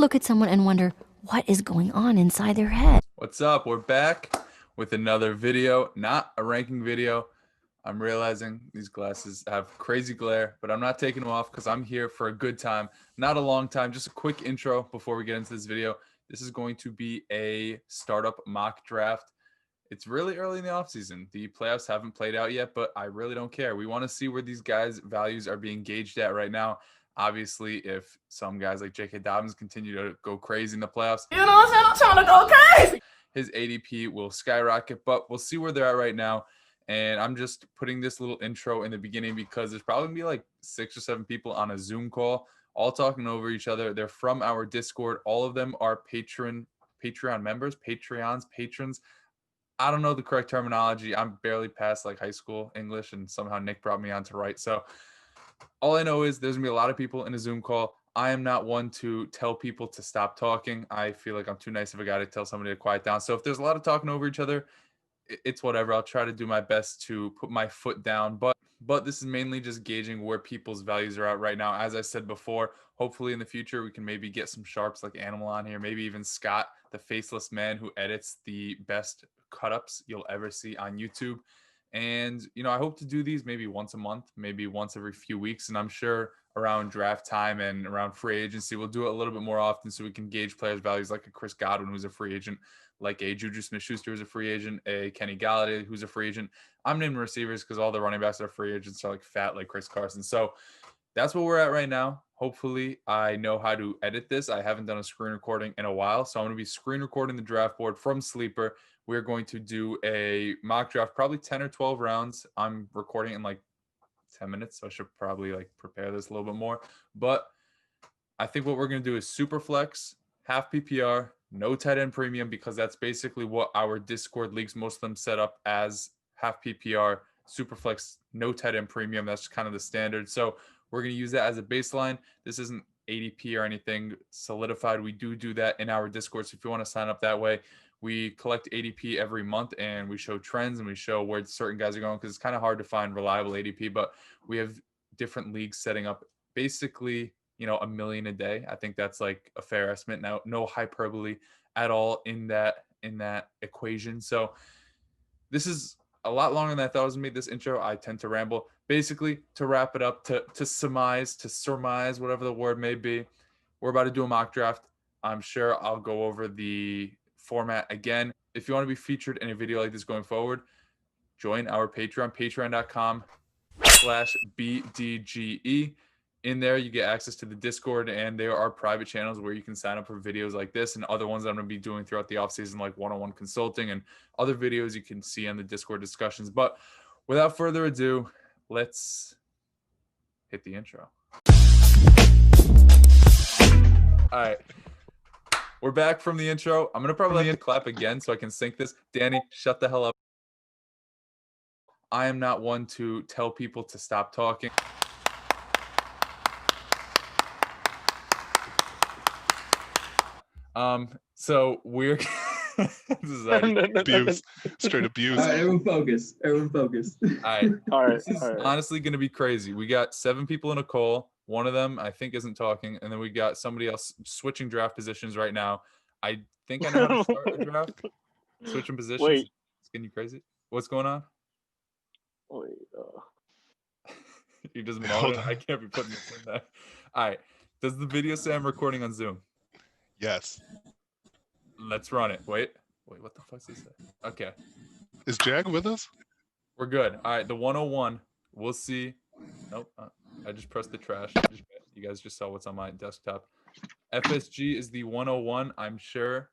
look at someone and wonder what is going on inside their head. What's up? We're back with another video, not a ranking video. I'm realizing these glasses have crazy glare, but I'm not taking them off because I'm here for a good time, not a long time. Just a quick intro before we get into this video. This is going to be a startup mock draft. It's really early in the offseason. The playoffs haven't played out yet, but I really don't care. We want to see where these guys' values are being gauged at right now. Obviously, if some guys like J.K. Dobbins continue to go crazy in the playoffs, you know what I'm saying? I'm trying to go crazy. His ADP will skyrocket, but we'll see where they're at right now. And I'm just putting this little intro in the beginning because there's probably going to be like 6 or 7 people on a Zoom call, all talking over each other. They're from our Discord. All of them are Patreon members, patrons. I don't know the correct terminology. I'm barely past like high school English, and somehow Nick brought me on to write. So all I know is there's going to be a lot of people in a Zoom call. I am not one to tell people to stop talking. I feel like I'm too nice of a guy to tell somebody to quiet down. So if there's a lot of talking over each other, it's whatever. I'll try to do my best to put my foot down. But this is mainly just gauging where people's values are at right now. As I said before, hopefully in the future, we can maybe get some sharps like Animal on here. Maybe even Scott, the faceless man who edits the best cut-ups you'll ever see on YouTube. And, you know, I hope to do these maybe once a month, maybe once every few weeks. And I'm sure around draft time and around free agency, we'll do it a little bit more often so we can gauge players' values, like a Chris Godwin, who's a free agent, like a Juju Smith-Schuster, who's a free agent, a Kenny Galladay, who's a free agent. I'm naming receivers because all the running backs are free agents, are like fat, like Chris Carson. So that's where we're at right now. Hopefully I know how to edit this. I haven't done a screen recording in a while, so I'm going to be screen recording the draft board from Sleeper. We're going to do a mock draft, probably 10 or 12 rounds. I'm recording in like 10 minutes, so I should probably like prepare this a little bit more. But I think what we're going to do is super flex, half PPR, no tight end premium, because that's basically what our Discord leagues, most of them set up as half PPR, super flex, no tight end premium. That's kind of the standard. So we're going to use that as a baseline. This isn't ADP or anything solidified. We do that in our Discord. So if you want to sign up that way, we collect ADP every month and we show trends and we show where certain guys are going, because it's kind of hard to find reliable ADP, but we have different leagues setting up basically, you know, 1 million a day. I think that's like a fair estimate. Now, no hyperbole at all in that equation. So this is a lot longer than I thought it was gonna be. This intro, I tend to ramble. Basically, to wrap it up, to surmise, whatever the word may be, we're about to do a mock draft. I'm sure I'll go over the format again. If you want to be featured in a video like this going forward, join our Patreon, patreon.com/BDGE. In there, you get access to the Discord, and there are private channels where you can sign up for videos like this and other ones that I'm going to be doing throughout the offseason, like one-on-one consulting and other videos you can see on the Discord discussions. But without further ado, let's hit the intro. All right. We're back from the intro. I'm going to probably have to clap again so I can sync this. Danny, shut the hell up. I am not one to tell people to stop talking. So we're this is abuse, straight abuse. All right, everyone focus. All right. This is honestly going to be crazy. We got 7 people in a call. One of them, I think, isn't talking, and then we got somebody else switching draft positions right now. I think I know how to start a draft. Switching positions. Wait. It's getting you crazy. What's going on? Wait. You just moaning. I can't be putting this in there. All right. Does the video say I'm recording on Zoom? Yes. Let's run it. Wait, what the fuck's he say? Okay. Is Jag with us? We're good. All right, the 101. We'll see. Nope. I just pressed the trash. You guys just saw what's on my desktop. FSG is the 101. I'm sure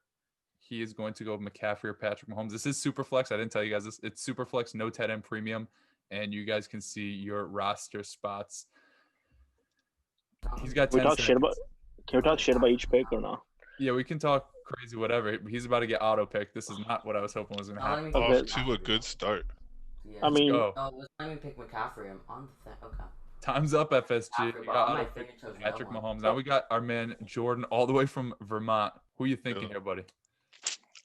he is going to go with McCaffrey or Patrick Mahomes. This is Superflex. I didn't tell you guys this. It's Superflex, no tight end premium, and you guys can see your roster spots. He's got 10 seconds. Can we talk shit about each pick or no? Yeah, we can talk crazy, whatever. He's about to get auto-picked. This is not what I was hoping was going to happen. Off to a good start. Yeah. I mean, let's not even pick McCaffrey. I'm on the thing. Okay. Time's up, FSG. We got my auto-picked Patrick Mahomes. Now we got our man Jordan all the way from Vermont. Who you thinking here, buddy?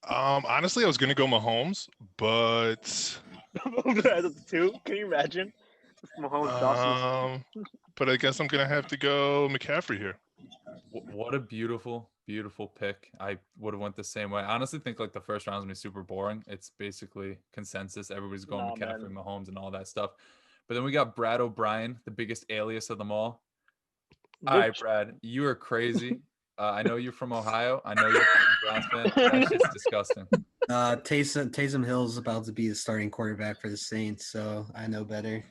Honestly, I was gonna go Mahomes, but the 2, can you imagine? but I guess I'm gonna have to go McCaffrey here. What a beautiful Beautiful pick. I would have went the same way. I honestly think like the first round is gonna be super boring. It's basically consensus. Everybody's going Nah, McCaffrey, man. Mahomes, and all that stuff. But then we got Brad O'Brien, the biggest alias of them all. All right, Brad, you are crazy. I know you're from Ohio. I know you're a Browns fan. That shit's disgusting. Taysom Hill's about to be the starting quarterback for the Saints, so I know better.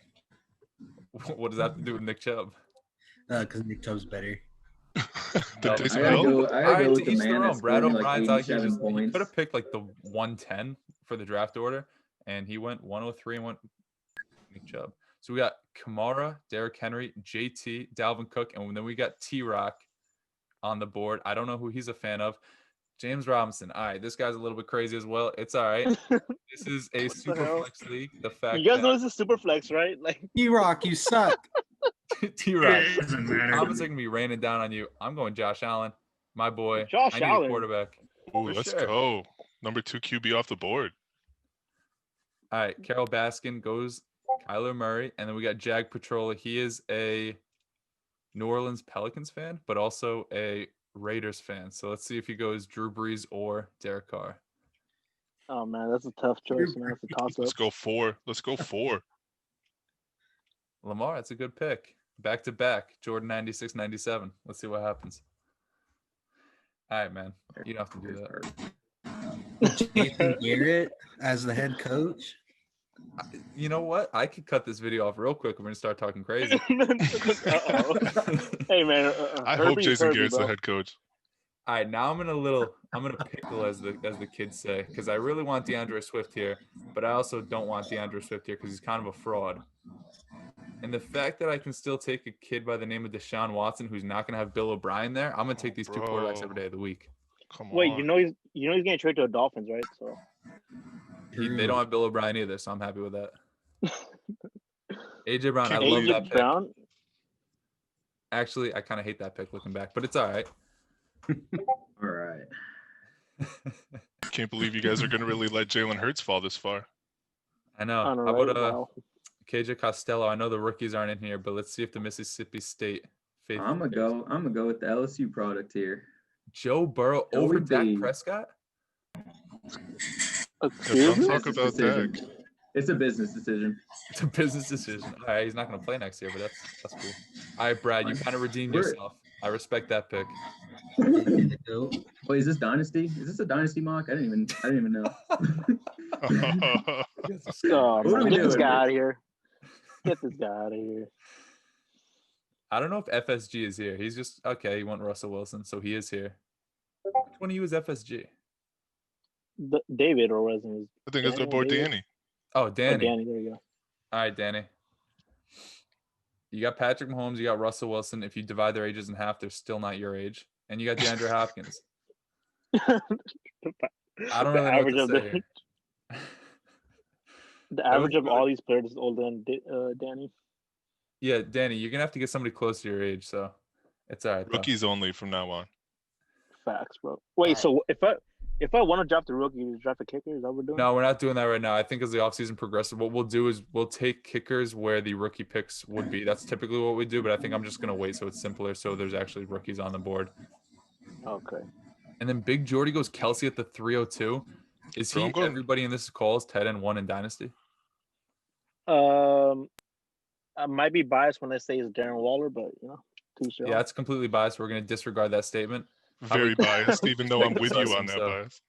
What does that have to do with Nick Chubb? Because Nick Chubb's better. No, Taysom I gotta Hill? go. I All gotta right, go to with the each their man own. that's Brad scoring like O'Brien's out here. 87 He points. could have picked like the 110 for the draft order, and he went 103 and went Nick Chubb. So we got Kamara, Derrick Henry, JT, Dalvin Cook, and then we got T-Rock on the board. I don't know who he's a fan of. James Robinson. All right, this guy's a little bit crazy as well. It's all right. This is a What the super hell? flex league. The fact You guys that know this is super flex, right? Like, D-Rock, you suck. T-Rock, It doesn't matter. comments are gonna be raining down on you. I'm going Josh Allen, my boy. Josh I need Allen. a quarterback. Ooh, For let's sure. go. Number 2 QB off the board. All right, Carol Baskin goes Kyler Murray, and then we got Jag Petrola. He is a New Orleans Pelicans fan, but also a Raiders fan. So let's see if he goes Drew Brees or Derek Carr. oh man, that's a tough choice, man. That's a toss Let's up. go 4. Let's go 4. Lamar, that's a good pick. Back to back, Jordan 96, 97. Let's see what happens. All right, man. You don't have to do that. Jason Garrett as the head coach. You know what? I could cut this video off real quick. We're gonna start talking crazy. Uh-oh. Hey man, I hope Herbie's Jason Herbie, Garrett's the bro. head coach. All right, now I'm gonna pickle as the kids say, because I really want DeAndre Swift here, but I also don't want DeAndre Swift here because he's kind of a fraud. And the fact that I can still take a kid by the name of Deshaun Watson who's not gonna have Bill O'Brien there, I'm gonna take these two quarterbacks Bro. every day of the week. Come Wait, on. you know he's getting traded to the Dolphins, right? So They don't have Bill O'Brien either, so I'm happy with that. AJ Brown, I Can't love believe- that AJ pick. Brown. Actually, I kind of hate that pick looking back, but it's all right. All right. Can't believe you guys are going to really let Jalen Hurts fall this far. I know. I know, How right? about Wow. KJ Costello? I know the rookies aren't in here, but let's see if the Mississippi State faithful I'm picks. gonna go with the LSU product here. Joe Burrow Joey over Dak B. Prescott? Excuse me? Talk about decision. Dak. It's a business decision. It's a business decision. All right, he's not going to play next year, but that's cool. All right, Brad, you kind of redeemed We're- yourself. I respect that pick. Wait, is this Dynasty? Is this a Dynasty mock? I didn't even know. Oh, What are man, we get this doing? guy out of here. Get this guy out of here. I don't know if FSG is here. He's just okay. He went Russell Wilson, so he is here. Which one of you is FSG? David or was it? I think it's our boy Danny. Danny. Oh, Oh, Danny. Danny, there you go. All right, Danny. You got Patrick Mahomes. You got Russell Wilson. If you divide their ages in half, they're still not your age. And you got DeAndre Hopkins. I don't really know what to say here. The I average would of all these players is older than Danny. Yeah, Danny, you're gonna have to get somebody close to your age, so it's all right. though. Rookies only from now on. Facts, bro. Wait, so if I want to draft a rookie, you draft a kicker? Is that what we're doing? No, we're not doing that right now. I think as the offseason progresses, what we'll do is we'll take kickers where the rookie picks would be. That's typically what we do, but I think I'm just gonna wait so it's simpler, so there's actually rookies on the board. Okay. And then Big Jordy goes Kelsey at the 302. Is Bro, he I'm going- everybody in this calls tight end 1 in Dynasty? I might be biased when I say it's Darren Waller, but too sure. Yeah, that's completely biased. We're gonna disregard that statement. Very biased, even though I'm with you Like on that so. bias.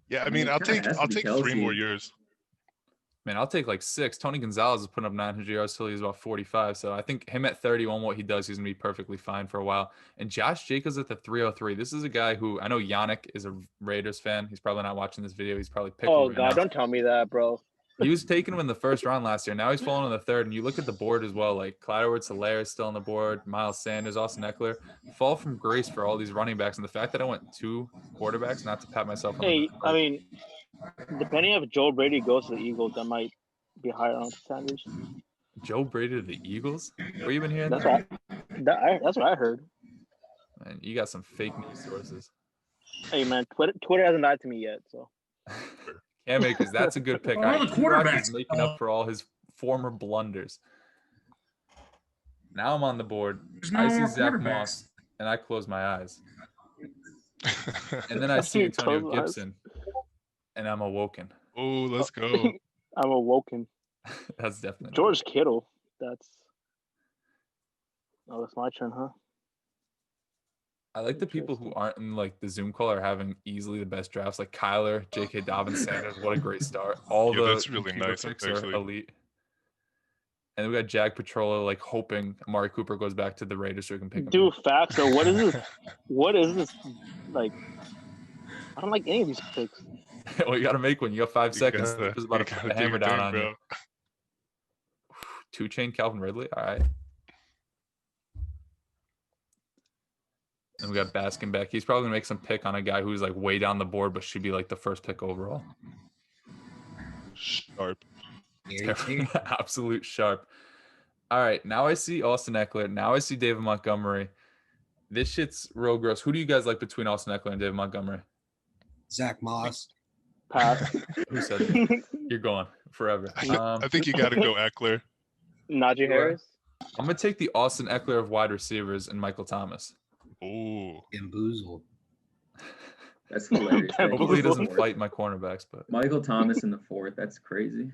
Yeah, I I mean, mean, it I'll kinda take has to be 3 more Kelsey. years. Man, I'll take like 6. Tony Gonzalez is putting up 900 yards till he's about 45. So I think him at 31, what he does, he's gonna be perfectly fine for a while. And Josh Jacobs at the 303. This is a guy who I know Yannick is a Raiders fan. He's probably not watching this video. He's probably picking. Oh right God, now. don't tell me that, bro. He was taking him in the first round last year. Now he's falling in the third. And you look at the board as well, like Clyde Edwards-Helaire is still on the board, Miles Sanders, Austin Eckler. Fall from grace for all these running backs. And the fact that I went 2 quarterbacks, not to pat myself on the Hey, back, I mean, depending if Joe Brady goes to the Eagles, that might be higher on Sanders. Joe Brady to the Eagles? Were you even hearing That's that? that's what I heard. Man, you got some fake news sources. Hey man, Twitter hasn't lied to me yet, so. Cam Akers, that's a good pick. All All right, the T-Rock quarterbacks. is making up for all his former blunders. Now I'm on the board. There's no I see more Zach quarterbacks. Moss, and I close my eyes. And then I see You Antonio close my eyes. Gibson, and I'm awoken. Oh, let's go. I'm awoken. That's definitely George Kittle. That's. Oh, it's my turn, huh? I like the people who aren't in like the Zoom call are having easily the best drafts, like Kyler, J.K. Dobbins, Sanders. What a great start! All Yeah, the that's really keeper nice, picks are actually. elite. And then we got Jack Petrola like hoping Amari Cooper goes back to the Raiders so he can pick him. Dude, facts. So what is this? What is this? Like, I don't like any of these picks. Well, you got to make one. You got 5 seconds. Gotta, Just about to gotta put the do hammer your down thing, on bro. you. 2-chain Calvin Ridley. All right. And we got Baskin back. He's probably gonna make some pick on a guy who's like way down the board, but should be like the first pick overall. Sharp. Absolute sharp. All right, now I see Austin Eckler. Now I see David Montgomery. This shit's real gross. Who do you guys like between Austin Eckler and David Montgomery? Zach Moss. Pass. Who said that? You're gone forever. I think you got to go Eckler. Najee Harris. I'm gonna take the Austin Eckler of wide receivers and Michael Thomas. Ooh. Bamboozled. That's hilarious. Hopefully he doesn't fight my cornerbacks, but Michael Thomas in the 4th. That's crazy.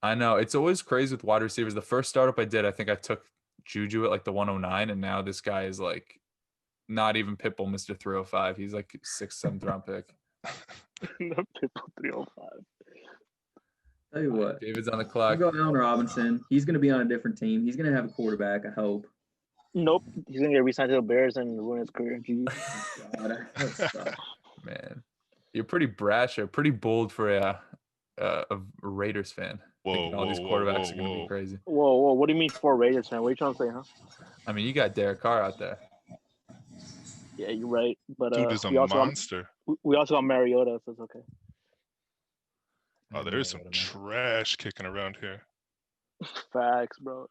I know it's always crazy with wide receivers. The first startup I did, I think I took Juju at like the 109, and now this guy is like not even Pitbull, Mr. 305. He's like 6th, 7th round pick. The people 305. Tell you what, David's on the I'll clock. go Allen Robinson. He's going to be on a different team. He's going to have a quarterback, I hope. Nope. He's gonna get re-signed to the Bears and ruin his career. Gee. God, that sucks. Man, you're pretty brash or pretty bold for a Raiders fan. Whoa, Thinking all these whoa, quarterbacks whoa, are gonna whoa. be crazy. Whoa. What do you mean for Raiders fan? What are you trying to say, huh? I mean, you got Derek Carr out there. Yeah, you're right. But Dude is a we also monster. got Mariota, so it's okay. Oh, there's some trash kicking around here. Facts, bro.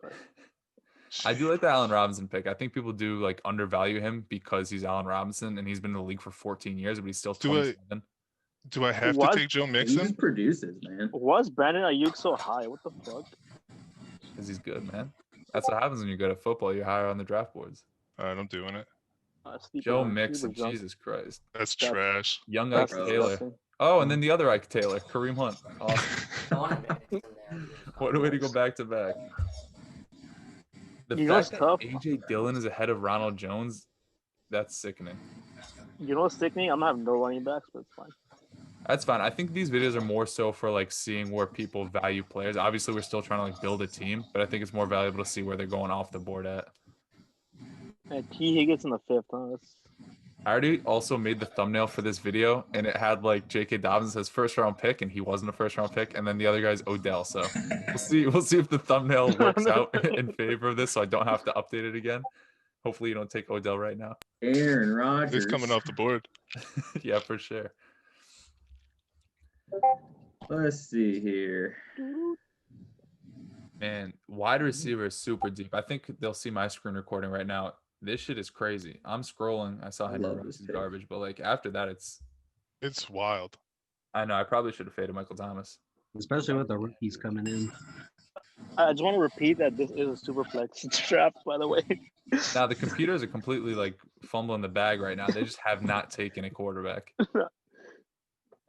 I do like the Allen Robinson pick. I think people do like undervalue him because he's Allen Robinson and he's been in the league for 14 years, but he's still 27. Do I have What? to take Joe He Mixon? just produces, man. Was Brandon Ayuk so high? What the fuck? Because he's good, man. That's what happens when you're good at football. You're higher on the draft boards. All right, I'm doing it. Joe Mixon, Jesus Christ. That's That's- trash. Young That's Ike Taylor. disgusting. Oh, and then the other Ike Taylor, Kareem Hunt. Awesome. I want to mix in there. What a way to go back to back. The You know what's fact that tough? AJ Dillon is ahead of Ronald Jones, that's sickening. You know what's sickening? I'm having no running backs, but it's fine. That's fine. I think these videos are more so for like seeing where people value players. Obviously, we're still trying to like build a team, but I think it's more valuable to see where they're going off the board at. And T Higgins in the 5th, huh? That's... I already also made the thumbnail for this video, and it had like J.K. Dobbins as first round pick, and he wasn't a first round pick, and then the other guy's Odell. So we'll see if the thumbnail works out in favor of this, so I don't have to update it again. Hopefully, you don't take Odell right now. Aaron Rodgers. He's coming off the board. Yeah, for sure. Let's see here. Man, wide receiver is super deep. I think they'll see my screen recording right now. This shit is crazy. I'm scrolling. I saw Henry love Ruggs this is pick. garbage, but like after that, It's wild. I know I probably should have faded Michael Thomas. Especially with the rookies coming in. I just want to repeat that this is a super flex draft, by the way. Now the computers are completely like fumbling the bag right now. They just have not taken a quarterback.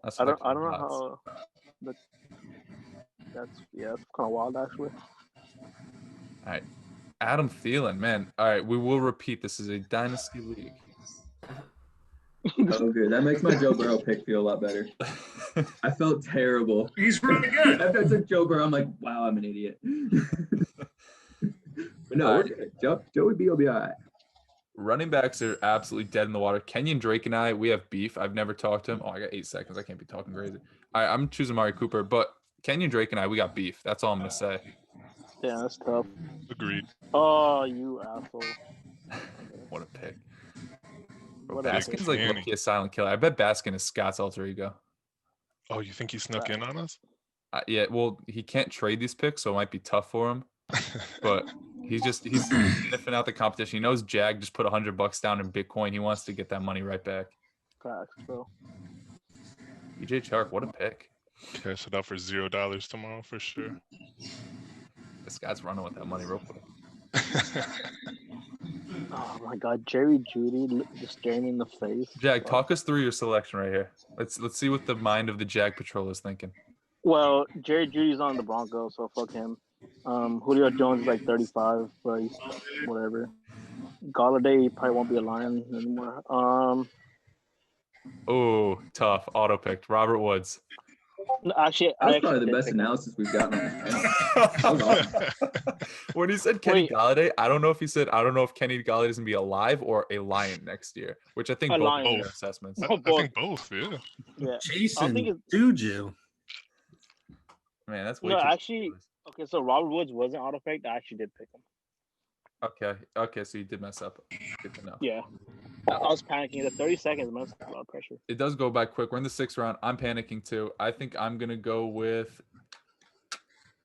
That's I don't fucking know nuts. how. But that's kind of wild actually. All right, Adam Thielen, man. All right, we will repeat. This is a dynasty league. Oh, good. That makes my Joe Burrow pick feel a lot better. I felt terrible. He's really good. After I took Joe Burrow, I'm like, wow, I'm an idiot. But no, we're good. Joey B will be all right. Running backs are absolutely dead in the water. Kenyon Drake and I, we have beef. I've never talked to him. Oh, I got 8 seconds. I can't be talking crazy. All right, I'm choosing Amari Cooper, but Kenyon Drake and I, we got beef. That's all I'm gonna say. Yeah, that's tough. Agreed. Oh, you asshole. What a pick. Bro, What a Baskin's pick. like Danny. low-key a silent killer. I bet Baskin is Scott's alter ego. Oh, you think he snuck in on us? Yeah, well, he can't trade these picks, so it might be tough for him. But he's sniffing out the competition. He knows Jag just put $100 down in Bitcoin. He wants to get that money right back. Facts, bro. EJ Chark, what a pick. Cash it out for $0 tomorrow for sure. This guy's running with that money real quick. Oh my God, Jerry Judy just staring me in the face. Jag, Fuck. talk us through your selection right here. Let's see what the mind of the Jag Patrol is thinking. Well, Jerry Judy's on the Broncos, so fuck him. Julio Jones is like 35, but he's whatever. Galladay probably won't be a Lion anymore. Oh, tough. Auto picked. Robert Woods. No, actually, That was I probably actually the did best pick him. analysis we've gotten on this panel. That was awesome. When he said Kenny Wait. Galladay, I don't know if he said, I don't know if Kenny Galladay is going to be alive or a Lion next year, which I think A both Lion. are fair assessments. I think both. Yeah. Yeah. I don't Jason think it's Juju. Man, that's way no. too Actually, okay. So Robert Woods wasn't auto picked. I actually did pick him. Okay, so you did mess up. Good to know. Yeah. I was panicking. The 30 seconds must have a lot of pressure. It does go by quick. We're in the 6th round. I'm panicking too. I think I'm going to go with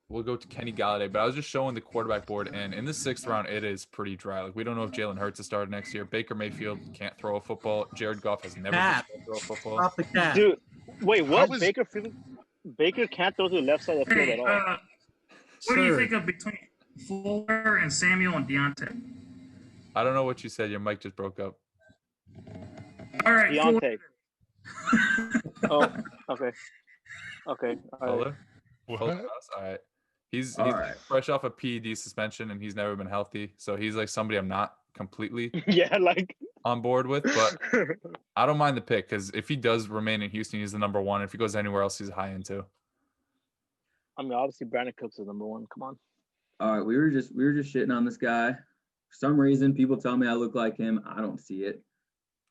we'll go to Kenny Galladay, but I was just showing the quarterback board, and in the 6th round, it is pretty dry. Like, we don't know if Jalen Hurts is starting next year. Baker Mayfield can't throw a football. Jared Goff has never been Cap. able to throw a football. Stop the cat. Dude, wait, what? was- Baker can't throw to the left side of the field Hey, at all. what do you Sir. think of between Fuller and Samuel and Deontay? I don't know what you said. Your mic just broke up. All right, Deontay. Oh, okay. Okay. All right. Fuller? What? Fuller House? All right. He's All right. fresh off a PED suspension, and he's never been healthy. So he's like somebody I'm not completely Yeah, like. on board with, but I don't mind the pick because if he does remain in Houston, he's the number one. If he goes anywhere else, he's a high end too. I mean, obviously, Brandon Cooks is number one. Come on. All right, we were just shitting on this guy. For some reason, people tell me I look like him. I don't see it,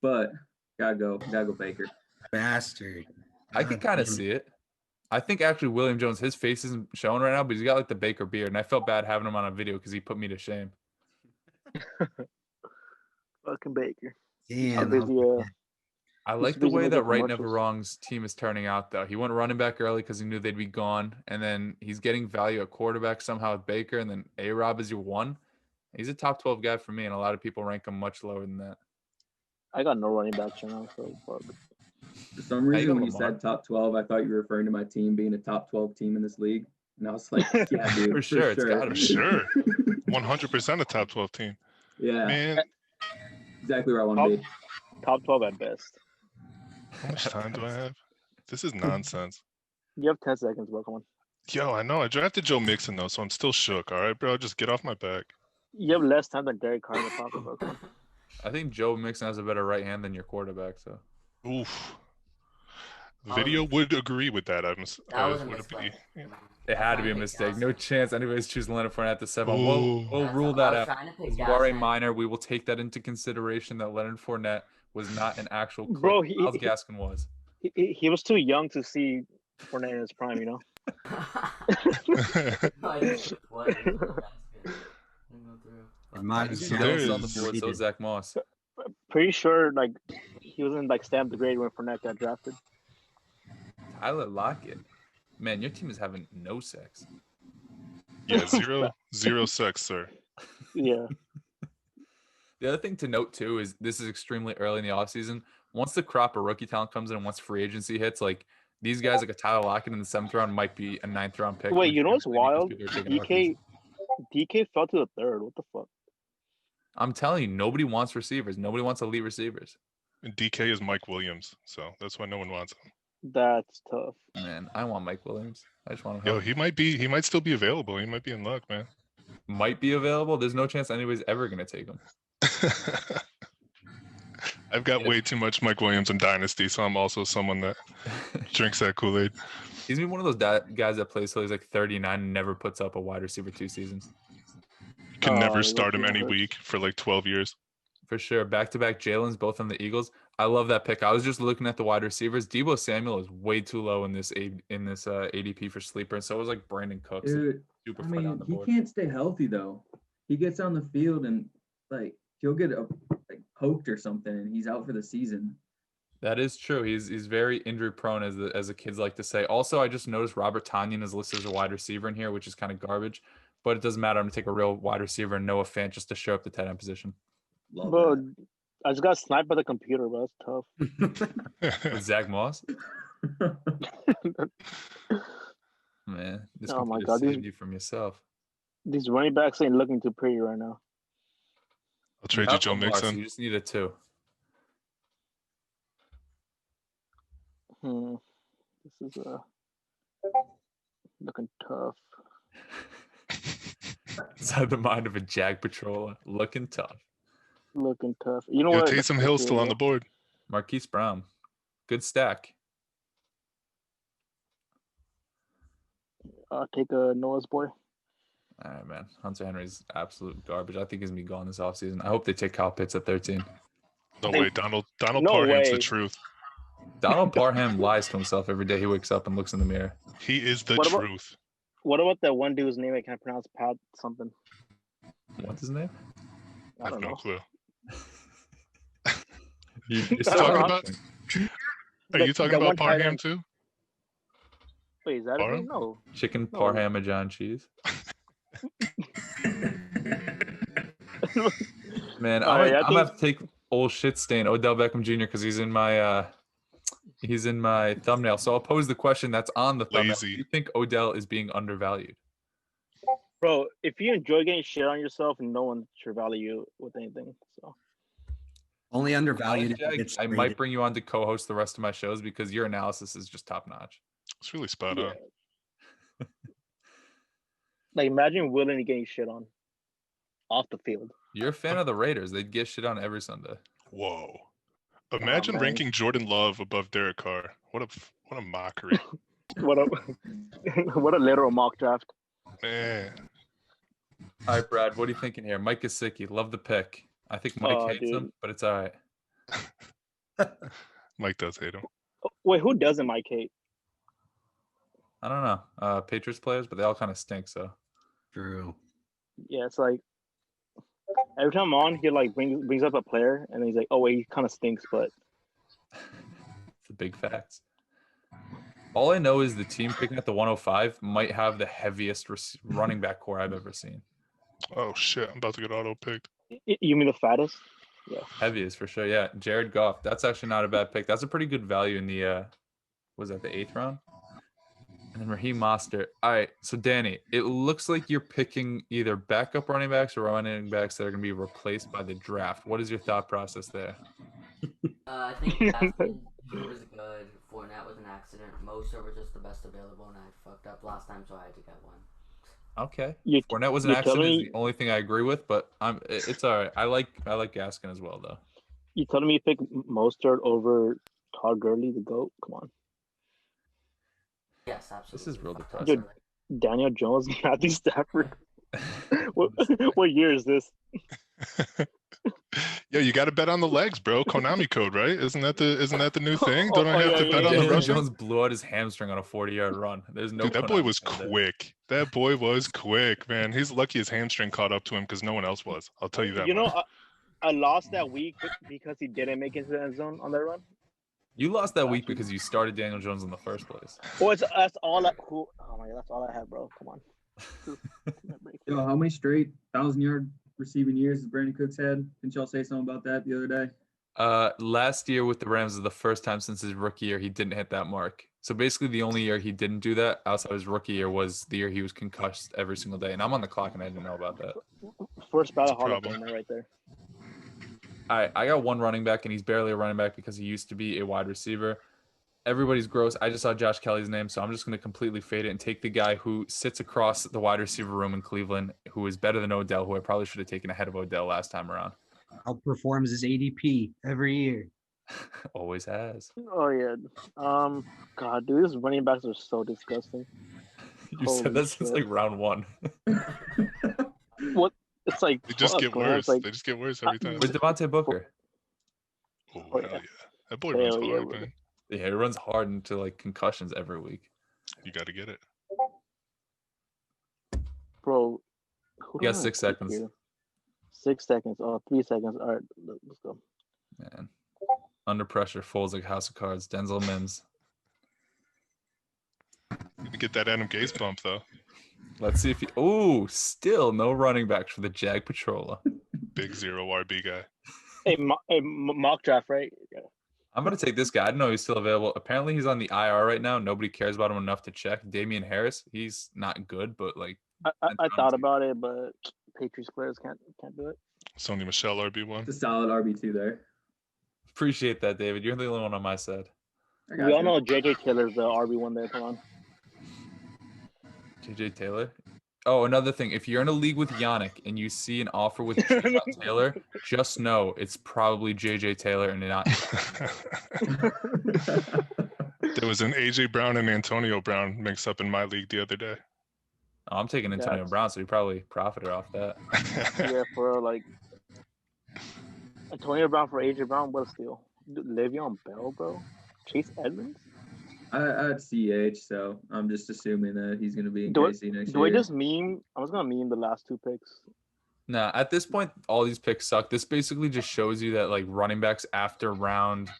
but gotta go Baker. Bastard. I can kind of see it. I think actually William Jones, his face isn't showing right now, but he's got like the Baker beard, and I felt bad having him on a video because he put me to shame. Fucking Baker. Damn. busy, I He's like the busy way making that Right Never commercials. Wrong's team is turning out, though. He went running back early because he knew they'd be gone, and then he's getting value at quarterback somehow with Baker, and then A-Rob is your one. He's a top 12 guy for me, and a lot of people rank him much lower than that. I got no running backs right now, so fuck. For some you reason, go, when you Lamar? said top 12, I thought you were referring to my team being a top 12 team in this league. And I was like, yeah, dude. For sure, it's gotta For be. sure. 100% a top 12 team. Yeah, Man, exactly where I want to be. Top 12 at best. how much time do I have? This is nonsense. You have 10 seconds, bro. Come on. Yo, I know. I drafted Joe Mixon, though, so I'm still shook. All right, bro? Just get off my back. You have less time than Derek Carr in the pocket, bro. Come on. I think Joe Mixon has a better right hand than your quarterback, so. Oof. Video would agree with that. That was a would it misplay. be? It had to be a mistake. No chance anybody's choosing Leonard Fournette at the 7. We'll rule that out. You are a minor. We will take that into consideration that Leonard Fournette was not an actual clip. Bro, Miles Gaskin was. He was too young to see Fournette in his prime, you know? Mine's So Who else is on the there's- board? So Zach Moss. Pretty sure, like, he wasn't, like, stamped the grade when Fournette got drafted. Tyler Lockett. Man, your team is having no sex. Yeah, zero sex, sir. Yeah. The other thing to note too is this is extremely early in the offseason. Once the crop of rookie talent comes in and once free agency hits, like these guys like a Tyler Lockett in the 7th round might be a 9th round pick. Wait, you know what's legitimately wild? because people are taking rookies. DK fell to the 3rd. What the fuck? I'm telling you, nobody wants receivers. Nobody wants elite receivers. And DK is Mike Williams, so that's why no one wants him. That's tough. Man, I want Mike Williams. I just want him. Yo, healthy. he might still be available. He might be in luck, man. Might be available. There's no chance anybody's ever gonna take him. I've got Yeah. way too much Mike Williams in Dynasty, so I'm also someone that drinks that Kool-Aid. He's been one of those guys that plays till he's like 39 and never puts up a wide receiver 2 seasons. Can Oh, never he start him looks any hurt. week for like 12 years. For sure. Back-to-back Jalen's, both on the Eagles. I love that pick. I was just looking at the wide receivers. Debo Samuel is way too low in this ADP for sleeper, and so was like Brandon Cooks. Dude, Super I far down mean, the he board. can't stay healthy though. He gets on the field and like he'll get like poked or something, and he's out for the season. That is true. He's very injury prone, as the kids like to say. Also, I just noticed Robert Tonyan is listed as a wide receiver in here, which is kind of garbage. But it doesn't matter. I'm gonna take a real wide receiver and Noah Fant just to show up the tight end position. Love Bro, that. I just got sniped by the computer, bro. That's tough. With Zach Moss, man, this Oh my computer God, saved these- you from yourself. These running backs ain't looking too pretty right now. I'll trade you Joe Lamar, so Mixon. you just need a 2. This is looking tough. Inside the mind of a Jag Patroller. Looking tough. Looking tough. You know Yo, what? Taysom Hill's still on the board. Marquise Brown. Good stack. I'll take a Noah's boy. All right, man. Hunter Henry's absolute garbage. I think he's going to be gone this offseason. I hope they take Kyle Pitts at 13. No way. Donald No Parham's the way. truth. Donald Parham lies to himself every day he wakes up and looks in the mirror. He is the What about- truth. What about that one dude's name I can't pronounce? Pat something. What's his name? I have don't no know. clue. You're talking about- Are you talking the about one tight Parham end. too? Wait, is that his Parham? name? No. Chicken No. Parmesan cheese. Man, All right, I'm I gonna have to take old shit stain Odell Beckham Jr. because he's in my thumbnail. So I'll pose the question that's on the thumbnail. Lazy. Do you think Odell is being undervalued? Bro, if you enjoy getting shit on yourself, no one should value you with anything. So Only undervalued. if it Jag, gets I might traded. bring you on to co-host the rest of my shows because your analysis is just top notch. It's really spot yeah. on. Like imagine Willingly getting shit on off the field. You're a fan of the Raiders. They'd get shit on every Sunday. Whoa. Imagine man. ranking Jordan Love above Derek Carr. What a mockery. What a what a literal mock draft. Man. All right, Brad, what are you thinking here? Mike Gesicki, love the pick. I think Mike hates dude. him, but it's all right. Mike does hate him. Oh, wait, who doesn't Mike hate? I don't know. Patriots players, but they all kind of stink. So True. Yeah, it's like every time I'm on, he like brings up a player, and he's like, "Oh wait, he kind of stinks," but the big facts. All I know is the team picking at the 105 might have the heaviest running back core I've ever seen. Oh shit, I'm about to get auto picked. You mean the fattest? Heaviest for sure. Yeah, Jared Goff. That's actually not a bad pick. That's a pretty good value in the was that the 8th round? And then Raheem Mostert. All right, so Danny, it looks like you're picking either backup running backs or running backs that are going to be replaced by the draft. What is your thought process there? I think Gaskin was good. Fournette was an accident. Moser was just the best available, and I fucked up last time, so I had to get one. Okay. You- Fournette was an you accident telling is me- the only thing I agree with, but it's all right. I like Gaskin as well, though. You telling me you pick Mostert over Todd Gurley, the GOAT? Come on. Yes, absolutely. This is real Fuck depressing. that. Daniel Jones, Matthew Stafford. What year is this? Yo, you got to bet on the legs, bro. Konami code, right? Isn't that the new thing? Don't I have to yeah, bet on the Daniel rushing? Jones blew out his hamstring on a 40-yard run. There's no. Dude, that boy Konami was code there. quick. That boy was quick, man. He's lucky his hamstring caught up to him because no one else was. I'll tell you that. You know, much. I lost that week because he didn't make it to the end zone on that run. You lost that week because you started Daniel Jones in the first place. Oh, that's all. Oh my god, that's all I had, bro. Come on. Yo, how many straight 1,000-yard receiving years has Brandon Cooks had? Didn't y'all say something about that the other day? Last year with the Rams is the first time since his rookie year he didn't hit that mark. So basically the only year he didn't do that outside his rookie year was the year he was concussed every single day. And I'm on the clock and I didn't know about that. First battle That's a Hall of problem. Famer right there. All right, I got one running back and he's barely a running back because he used to be a wide receiver. Everybody's gross. I just saw Josh Kelly's name, so I'm just going to completely fade it and take the guy who sits across the wide receiver room in Cleveland, who is better than Odell, who I probably should have taken ahead of Odell last time around. Outperforms his ADP every year. Always has. Oh yeah. God, dude, these running backs are so disgusting. You Holy said that since shit. like round 1. What? It's like They just fuck, get man. worse. It's like, They just get worse every time. Where's Devontae Booker? Oh, Oh, hell yeah. yeah. That boy runs Hell yeah, hard, bro. man. Yeah, he runs hard into like concussions every week. You got to get it. bro. Who You got do I 6 pick seconds. here? 6 seconds. Oh, 3 seconds. All right, let's go. Man. Under pressure, folds like a house of cards. Denzel Mims. You get that Adam Gase bump, though. Let's see if he. Oh, still no running backs for the Jag Patroller. Big 0 RB guy. Hey, mock draft, right? Yeah. I'm gonna take this guy. I didn't know he's still available. Apparently, he's on the IR right now. Nobody cares about him enough to check. Damian Harris. He's not good, but like I thought about it, but Patriots players can't do it. Sony Michelle RB1. It's a solid RB2 there. Appreciate that, David. You're the only one on my side. I We all gotcha. know JJ Taylor's the RB1 there. Come on. JJ Taylor. Oh, another thing. If you're in a league with Yannick and you see an offer with JJ Taylor, just know it's probably JJ Taylor and not. There was an AJ Brown and Antonio Brown mix up in my league the other day. Oh, I'm taking Antonio That's- Brown, so he probably profited off that. Yeah, for like Antonio Brown for AJ Brown, what a steal. Le'Veon Bell, bro. Chase Edmonds. I had CH, so I'm just assuming that he's going to be in Do KC next Do I year. just meme? I was gonna meme the last 2 picks. Nah, at this point, all these picks suck. This basically just shows you that like running backs after round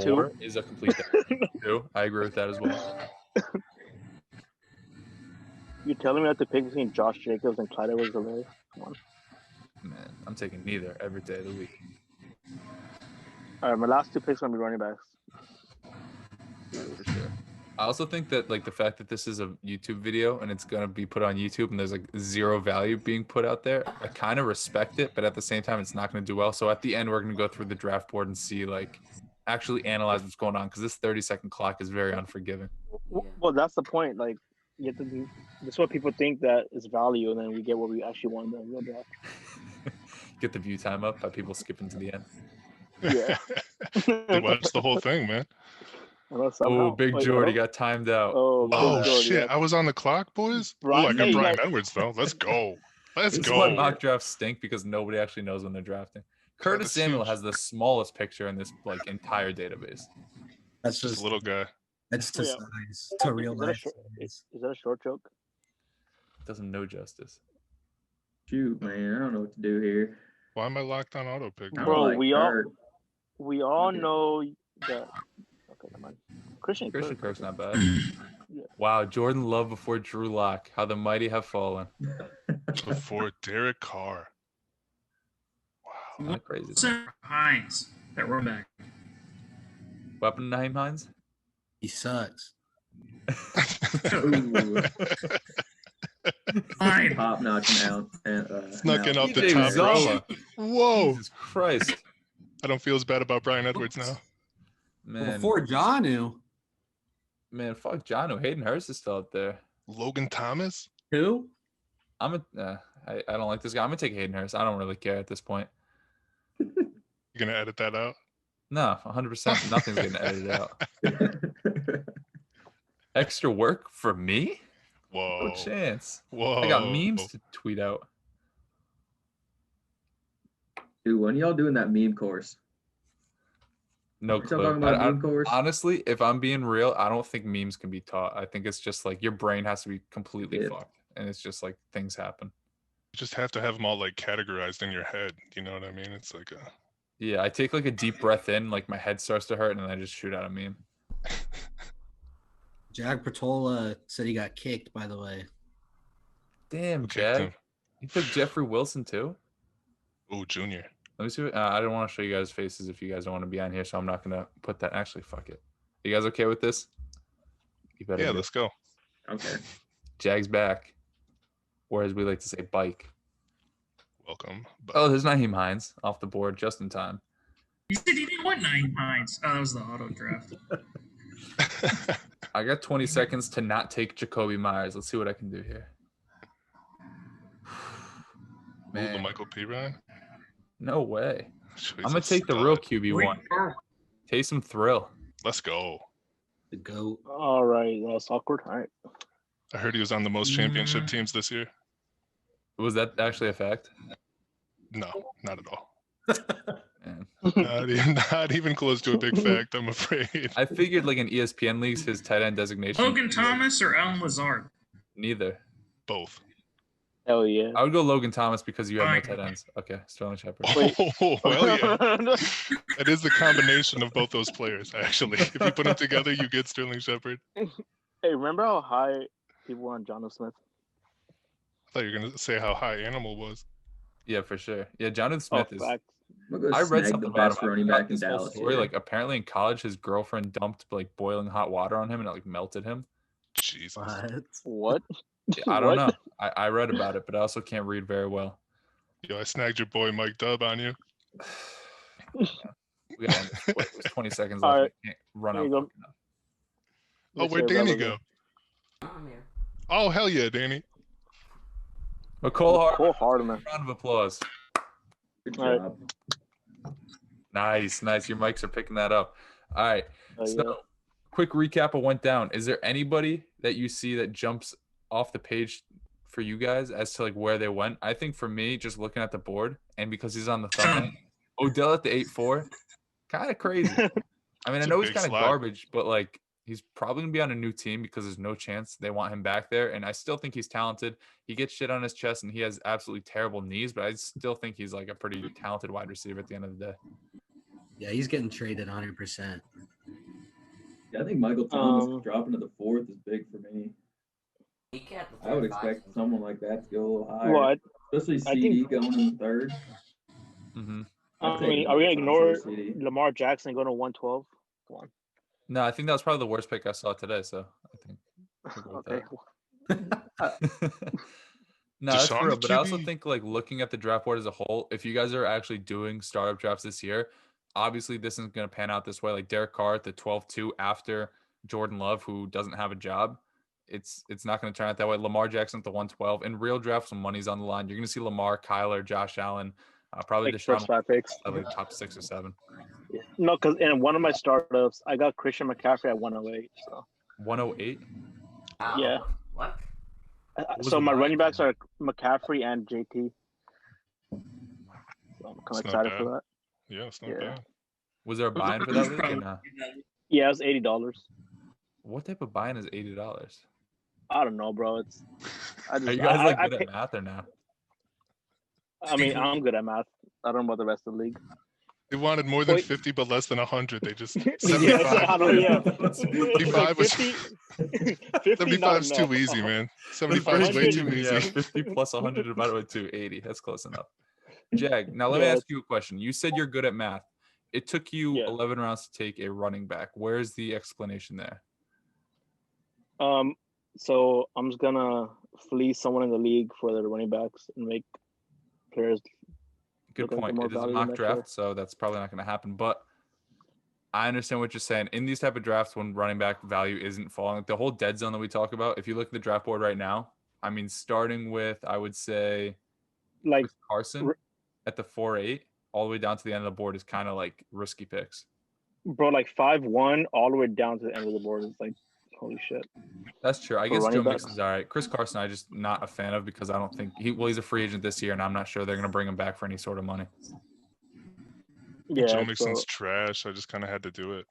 4 is a complete two. I agree with that as well. You're telling me I have to pick between Josh Jacobs and Clyde Edwards-Helaire? Come on. Man, I'm taking neither every day of the week. All right, my last 2 picks are gonna be running backs. For sure. I also think that like the fact that this is a YouTube video and it's gonna be put on YouTube and there's like zero value being put out there, I kind of respect it, but at the same time, it's not gonna do well. So at the end, we're gonna go through the draft board and see like actually analyze what's going on because this 30-second clock is very unforgiving. Well, that's the point. Like, you have to do. That's what people think that is value, and then we get what we actually want in the real draft. Get the view time up by people skipping to the end. Yeah. They watched the whole thing, man. Unless Oh, somehow- Big Wait, Jordy hello? got timed out. Oh, Oh Big Jordy, shit! yeah. I was on the clock, boys. Oh, Brian- I got hey, Brian guys- Edwards though. Let's go. Let's This is why go. mock drafts stink because nobody actually knows when they're drafting. Curtis that's Samuel huge. has the smallest picture in this like entire database. That's Just just a little guy. that's to Yeah. size to real Is that a life. short- size. Is that a short joke? Does him no justice. Shoot, man, I don't know what to do here. Why am I locked on auto pick? I'm Bro, like we all- Kurt. We all Okay. know that. Okay, come on. Christian Kirk's not bad. Yeah. Wow, Jordan Love before Drew Lock. How the mighty have fallen. Before Derek Carr. Wow. Not crazy. Sam Hines, that run back. Weapon Naheem Hines? He sucks. Ooh, Fine. top notch now. Snuck in off the DJ top Uzomah. row. Whoa! Jesus Christ. I don't feel as bad about Brian Edwards now. Man, Before Johnu, man, fuck John. Hayden Hurst is still out there. Logan Thomas. who? I don't like this guy. I'm gonna take Hayden Hurst. I don't really care at this point. You gonna edit that out? No, 100%. Nothing's getting edited out. Extra work for me? Whoa! No chance. Whoa! I got memes to tweet out. Dude, when y'all doing that meme course? No Aren't y'all clue. talking about I- meme course? honestly, if I'm being real, I don't think memes can be taught. I think it's just like your brain has to be completely Yeah. fucked, and it's just like things happen. You just have to have them all like categorized in your head. You know what I mean? It's like a. Yeah, I take like a deep breath in, like my head starts to hurt, and then I just shoot out a meme. Jag Pertola said he got kicked. By the way, Damn, Who kicked Jag. him? You took Jeffrey Wilson too? Oh, Junior. Let me see. I don't want to show you guys faces if you guys don't want to be on here, so I'm not gonna put that. Actually, fuck it. You guys okay with this? You better. Yeah, be. let's go. Okay. Jag's back, or as we like to say, bike. Welcome. Oh, there's Naheem Hines off the board just in time. You said you didn't want Naheem Hines. Oh, that was the auto draft. I got 20 seconds to not take Jacoby Myers. Let's see what I can do here. Ooh, Man, Michael P. Ryan. no way. Sweet, I'm gonna he's a take the real stud. QB1. Taysom Thrill. Let's go. the goat. All right, that's awkward. All right. I heard he was on the most championship teams this year. Was that actually a fact? No, not at all. Man. Not even close to a big fact, I'm afraid. I figured like in ESPN leagues, his tight end designation. Logan Thomas or Alan Lazard? Neither. Both. Hell yeah. I would go Logan Thomas because you have no Fine. tight ends. Okay, Sterling Shepard. Oh, well, yeah. That is the combination of both those players, actually. If you put them together, you get Sterling Shepard. Hey, remember how high people were on Jonathan Smith? I thought you were going to say how high Animal was. Yeah, for sure. Yeah, Jonathan Smith is. Facts. I'm gonna go I read snag something the about best him. I running forgot back in this whole Dallas. story. here. Like apparently in college, his girlfriend dumped like boiling hot water on him and it like melted him. Jesus. What? What? Yeah, I don't What? know. I read about it, but I also can't read very well. Yo, I snagged your boy Mike Dub on you. We gotta end this quick. There's 20 seconds All left. right. We can't run There out you go. quick enough. Oh, Make where'd sure Danny relevant. go? I'm here. Oh, hell yeah, Danny. McCole Hart, Cole Hardeman. round of applause. Good All right. job. Nice. Your mics are picking that up. All right. Oh, So, yeah. quick recap of what went down. Is there anybody that you see that jumps off the page for you guys as to like where they went? I think for me, just looking at the board and because he's on the thumbnail, Odell at the 8-4, kind of crazy. I mean, I It's a know he's big kind of slide. garbage, but like he's probably gonna be on a new team because there's no chance they want him back there. And I still think he's talented. He gets shit on his chest and he has absolutely terrible knees, but I still think he's like a pretty talented wide receiver at the end of the day. Yeah, he's getting traded 100%. Yeah, I think Michael Thomas Um, dropping to the 4th is big for me. He can't. I would expect someone like that to go a little higher, Well, especially I CD think- going in the 3rd. Mm-hmm. I take mean, are we gonna Michael Thomas ignore over CD. Lamar Jackson going to 112? Come on. No, I think that was probably the worst pick I saw today. So I think we'll go with Okay. no, that's Deshaun for real. the But I also QB. think like looking at the draft board as a whole, if you guys are actually doing startup drafts this year, obviously this isn't going to pan out this way. Like Derek Carr at the 12-2 after Jordan Love, who doesn't have a job. It's not going to turn out that way. Lamar Jackson at the 112. In real drafts, when money's on the line, you're going to see Lamar, Kyler, Josh Allen, probably Like Deshaun first 5 picks. like top 6 or 7. No, because in one of my startups, I got Christian McCaffrey at 108. So 108. Ow. Yeah. What? was so the my buy-in running backs for are McCaffrey and JT. So I'm kind It's of not excited bad. for that. Yeah, it's not Yeah. bad. Was there a buy-in for that league? Or no? Yeah, it was $80. What type of buy-in is $80? I don't know, bro. It's I just Are you guys like I good pay- at math or no? I mean, I'm good at math. I don't know about the rest of the league. They wanted more than Wait. 50, but less than 100. They just Yeah, 75. I don't, yeah. 75 was 50, 75 is not too enough. easy, man. That's 75 is way pretty too easy, easy. yeah. 50 plus 100 divided by 280. That's close enough. Jag, now let me Yeah, ask you a question. You said you're good at math. It took you Yeah. 11 rounds to take a running back. Where's the explanation there? So I'm just gonna fleece someone in the league for their running backs and make players. Good Look like point. more It is a value mock next draft, year. so that's probably not going to happen. But I understand what you're saying. In these type of drafts, when running back value isn't falling, the whole dead zone that we talk about, if you look at the draft board right now, I mean, starting with, I would say, Like, Chris Carson at the 4-8, all the way down to the end of the board is kind of like risky picks. bro, like 5-1 all the way down to the end of the board is like, holy shit. That's true. I For guess running Joe backs. Mixon's all right. Chris Carson, I just not a fan of because I don't think he's a free agent this year, and I'm not sure they're going to bring him back for any sort of money. Yeah. Joe so- Mixon's trash. I just kind of had to do it.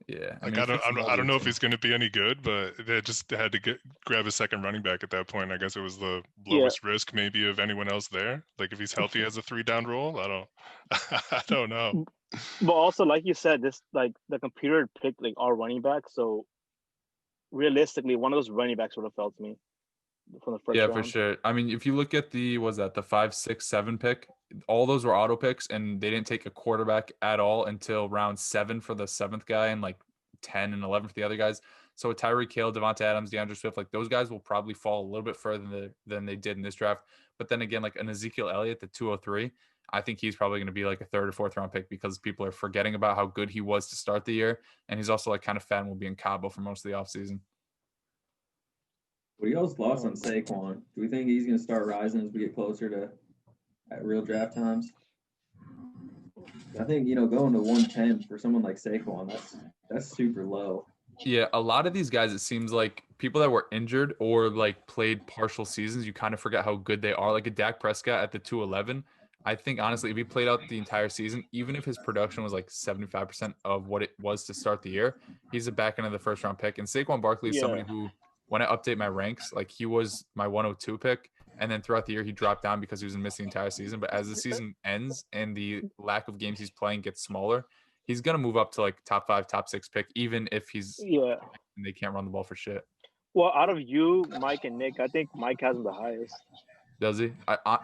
Yeah, Like mean, I it fits the don't mold I of don't your know if team. he's going to be any good, but they just had to grab a second running back at that point. I guess it was the lowest risk maybe of anyone else there. Like if he's healthy as a 3-down roll, I don't know. But also, like you said, this like the computer picked like our running back. So realistically, one of those running backs would have fell to me from the first Yeah, round. for sure. I mean, if you look at the 5, 6, 7 pick, all those were auto picks, and they didn't take a quarterback at all until round 7 for the 7th guy, and like 10 and 11 for the other guys. So Tyreek Hill, Devonta Adams, DeAndre Swift, like those guys will probably fall a little bit further than they did in this draft. But then again, like an Ezekiel Elliott, the 203, I think he's probably going to be like a 3rd or 4th round pick because people are forgetting about how good he was to start the year, and he's also like kind of fat and will be in Cabo for most of the offseason. What do y'all's thoughts on Saquon? Do we think he's going to start rising as we get closer to at real draft times? I think going to 110 for someone like Saquon, that's super low. Yeah, a lot of these guys, it seems like people that were injured or like played partial seasons, you kind of forget how good they are. Like a Dak Prescott at the 211. I think honestly, if he played out the entire season, even if his production was like 75% of what it was to start the year, he's a back end of the 1st round pick. And Saquon Barkley is somebody who, when I update my ranks, like he was my 102 pick. And then throughout the year, he dropped down because he was missing the entire season. But as the season ends and the lack of games he's playing gets smaller, he's going to move up to like top 5, top 6 pick, even if he's and they can't run the ball for shit. Well, out of you, Mike, and Nick, I think Mike has him the highest. Does he?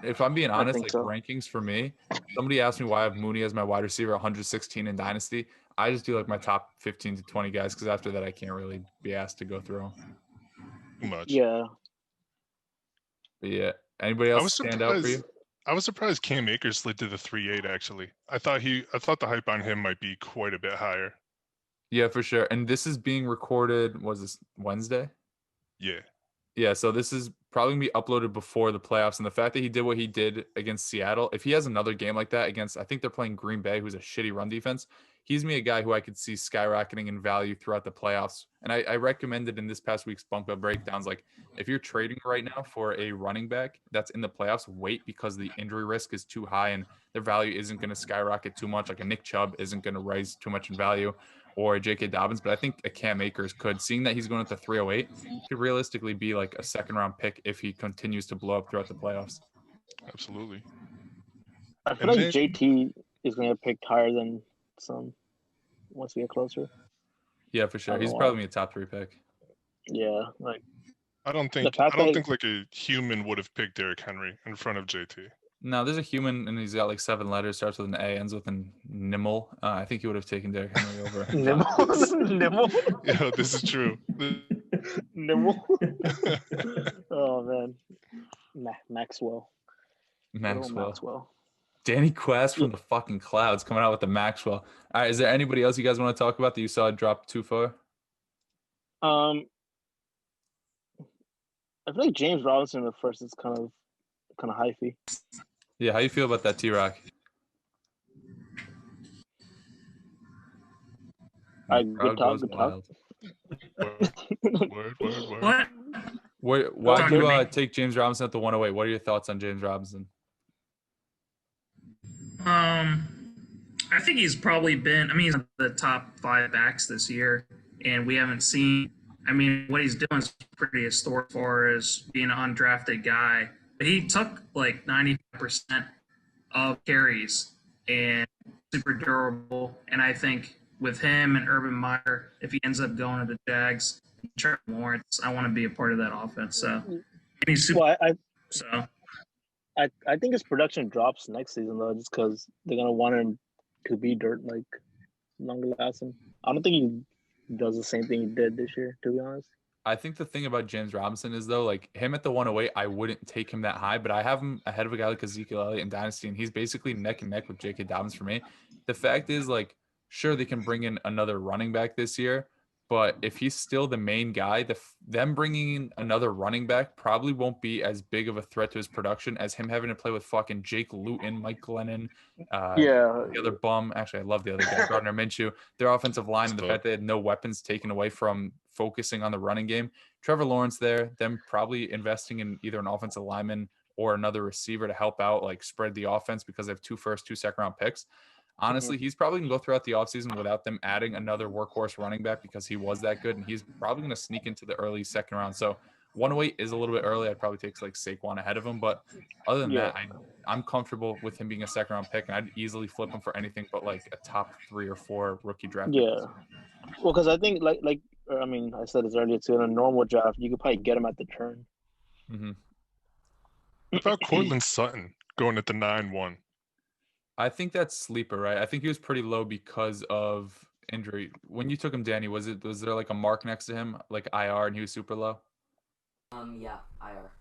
If I'm being honest, think like so. rankings for me, somebody asked me why I have Mooney as my wide receiver, 116 in Dynasty. I just do like my top 15 to 20 guys because after that, I can't really be asked to go through them. Too much. Yeah. But yeah, anybody else stand out for you? I was surprised Cam Akers slid to the 3.8. Actually, I thought the hype on him might be quite a bit higher. Yeah, for sure. And this is being recorded. Was this Wednesday? Yeah. Yeah, so this is probably gonna be uploaded before the playoffs. And the fact that he did what he did against Seattle, if he has another game like that against, I think they're playing Green Bay, who's a shitty run defense, he's me a guy who I could see skyrocketing in value throughout the playoffs. And I recommended in this past week's Bunkbed breakdowns, like if you're trading right now for a running back that's in the playoffs, wait because the injury risk is too high and their value isn't going to skyrocket too much. Like a Nick Chubb isn't going to rise too much in value, or a J.K. Dobbins, but I think a Cam Akers could, seeing that he's going at the 308, could realistically be like a second round pick if he continues to blow up throughout the playoffs. Absolutely. I feel like JT is going to get picked higher than some once we get closer. Yeah, for sure. He's probably a top 3 pick. Yeah, like I don't think like a human would have picked Derrick Henry in front of JT. No, there's a human and he's got like 7 letters, starts with an A, ends with a Nimble. I think he would have taken Derrick Henry over. Nimble? Yeah, this is true. Nimble? Oh, man. Maxwell. Maxwell. Danny Quest from the fucking clouds coming out with the Maxwell. All right, is there anybody else you guys want to talk about that you saw drop too far? I feel like James Robinson at first is kind of hypey. Yeah, how you feel about that, T-Rock? Good talk. Word. Why do you take James Robinson at the 108? What are your thoughts on James Robinson? I think he's probably been. He's in the top 5 backs this year, and we haven't seen. What he's doing is pretty historic as far as being an undrafted guy. But he took like 90% of carries and super durable. And I think with him and Urban Meyer, if he ends up going to the Jags, Trevor Lawrence, I want to be a part of that offense. So, he's super. I think his production drops next season though, just because they're gonna want him to be longer lasting. I don't think he does the same thing he did this year, to be honest. I think the thing about James Robinson is though, like him at the 108, I wouldn't take him that high, but I have him ahead of a guy like Ezekiel Elliott in Dynasty, and he's basically neck and neck with J.K. Dobbins for me. The fact is, like, sure, they can bring in another running back this year, but if he's still the main guy, them bringing in another running back probably won't be as big of a threat to his production as him having to play with fucking Jake Luton, Mike Glennon, the other bum. Actually, I love the other guy, Gardner Minshew. Their offensive line and the fact they had no weapons taken away from focusing on the running game. Trevor Lawrence there, them probably investing in either an offensive lineman or another receiver to help out, like spread the offense because they have 2 first, 2 second round picks. Honestly, he's probably going to go throughout the offseason without them adding another workhorse running back because he was that good, and he's probably going to sneak into the early second round. So 108 is a little bit early. I'd probably take like Saquon ahead of him, but other than that, I'm comfortable with him being a second round pick, and I'd easily flip him for anything but like a top 3 or 4 rookie draft. Yeah, well, because I think I said this earlier too. In a normal draft, you could probably get him at the turn. Mm-hmm. What about Cortland Sutton going at the 9-1? I think that's sleeper, right? I think he was pretty low because of injury. When you took him, Danny, was there like a mark next to him, like IR, and he was super low? Yeah, IR.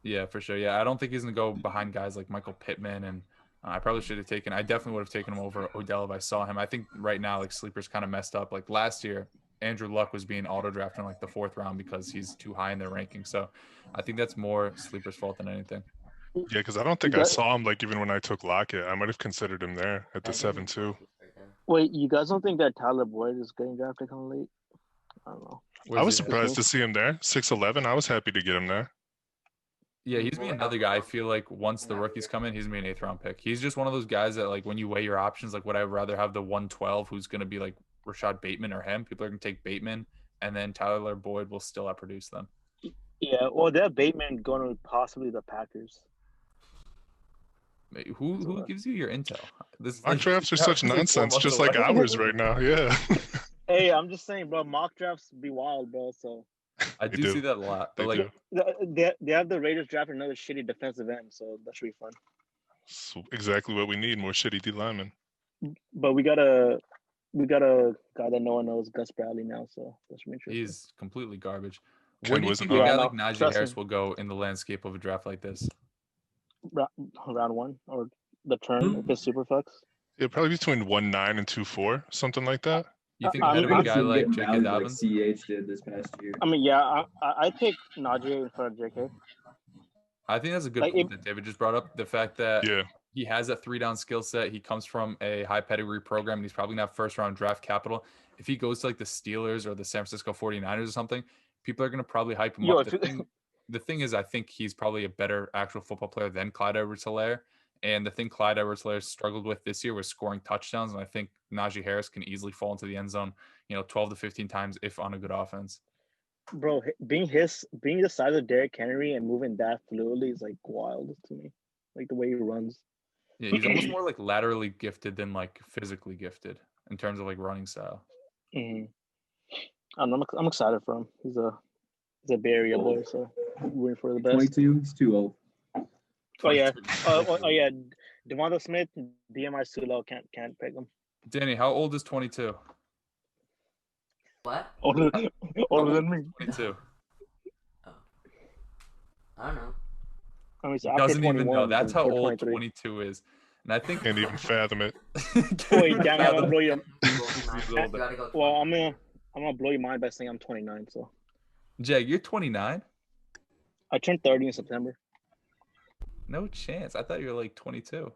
Yeah, for sure. Yeah, I don't think he's gonna go behind guys like Michael Pittman, and I definitely would have taken him over Odell if I saw him. I think right now, like, sleeper's kind of messed up. Like last year, Andrew Luck was being auto drafted in like the 4th round because he's too high in their ranking. So I think that's more sleeper's fault than anything. Yeah, because I don't think I saw him like even when I took Lockett. I might have considered him there at the 7-2. Wait, you guys don't think that Tyler Boyd is getting drafted kind of late? I don't know. I was surprised to see him there. 6'11". I was happy to get him there. Yeah, he's me another guy. I feel like once the rookies come in, he's me an 8th round pick. He's just one of those guys that, like, when you weigh your options, like, would I rather have the 112 who's going to be like Rashad Bateman or him? People are going to take Bateman, and then Tyler Boyd will still outproduce them. Yeah, well, they have Bateman going to possibly the Packers. Who gives you your intel? Mock drafts are such nonsense, just like ours right now. Yeah. Hey, I'm just saying, bro. Mock drafts be wild, bro. So I do see that a lot, but like they have the Raiders drafting another shitty defensive end, so that should be fun. So exactly what we need: more shitty D linemen. But we got a guy that no one knows, Gus Bradley now, so that should be interesting. He's completely garbage. Where do you think a guy like Najee Harris will go in the landscape of a draft like this? round one or the turn if it's super flex. Yeah, probably between 1.9 and 2.4, something like that. You think I'm ahead of a gonna guy see him like getting J.K. valued Dobbins? like CH did this past year. I mean, yeah, I take Najee in front of JK. I think that's a good Like, point that David just brought up. The fact that Yeah. he has that 3-down skill set. He comes from a high pedigree program, and he's probably gonna have first round draft capital. If he goes to like the Steelers or the San Francisco 49ers or something, people are gonna probably hype him Yo, up. if The thing is, I think he's probably a better actual football player than Clyde Edwards-Helaire. And the thing Clyde Edwards-Helaire struggled with this year was scoring touchdowns. And I think Najee Harris can easily fall into the end zone, 12 to 15 times if on a good offense. Bro, being the size of Derrick Henry and moving that fluidly is like wild to me. Like the way he runs. Yeah, he's almost more like laterally gifted than like physically gifted in terms of like running style. Mm-hmm. I'm excited for him. He's a Bay Area boy, so I'm rooting for the best. 22, he's too old. Oh yeah, oh yeah. Devonta Smith, BMI's too low. Can't pick him. Danny, how old is 22? What? Older than me. 22. I don't know. I mean, so He after doesn't even know. 21, That's how or old 23. 22 is. And I think Can't even fathom it. Wait, damn, I'm gonna blow you. He's You older. gotta go. Well, I'm gonna blow your mind by saying I'm 29. So Jag, you're 29? I turned 30 in September. No chance. I thought you were like 22.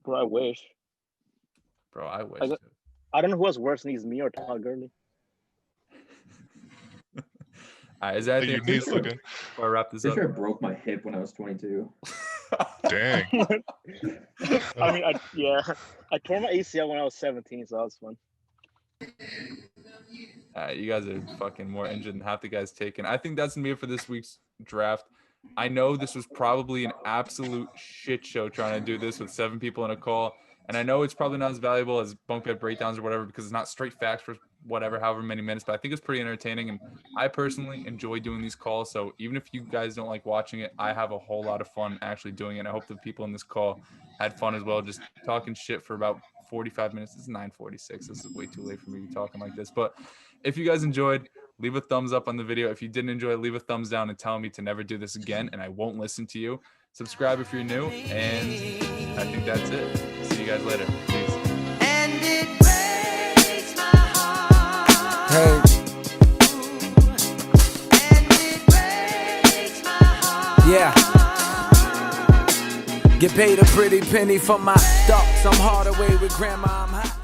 Bro, I wish. Bro, I wish. I got- too. I don't know who has worse needs, me or Todd Gurley. All right, is that Your knees looking. before I wrap this Pretty up? sure I broke my hip when I was 22. Dang. I mean, I tore my ACL when I was 17, so that was fun. All right, you guys are fucking more injured than half the guys taken. I think that's gonna be it for this week's draft. I know this was probably an absolute shit show trying to do this with 7 people in a call. And I know it's probably not as valuable as Bunkbed breakdowns or whatever because it's not straight facts for whatever, however many minutes. But I think it's pretty entertaining. And I personally enjoy doing these calls. So even if you guys don't like watching it, I have a whole lot of fun actually doing it. And I hope the people in this call had fun as well, just talking shit for about 45 minutes. It's 9:46. This is way too late for me to be talking like this. But if you guys enjoyed, leave a thumbs up on the video. If you didn't enjoy it, leave a thumbs down and tell me to never do this again. And I won't listen to you. Subscribe if you're new. And I think that's it. See you guys later. Peace. And it breaks my heart. Hey. And it breaks my heart. Yeah. Get paid a pretty penny for my thoughts. I'm hard away with grandma. I'm hot.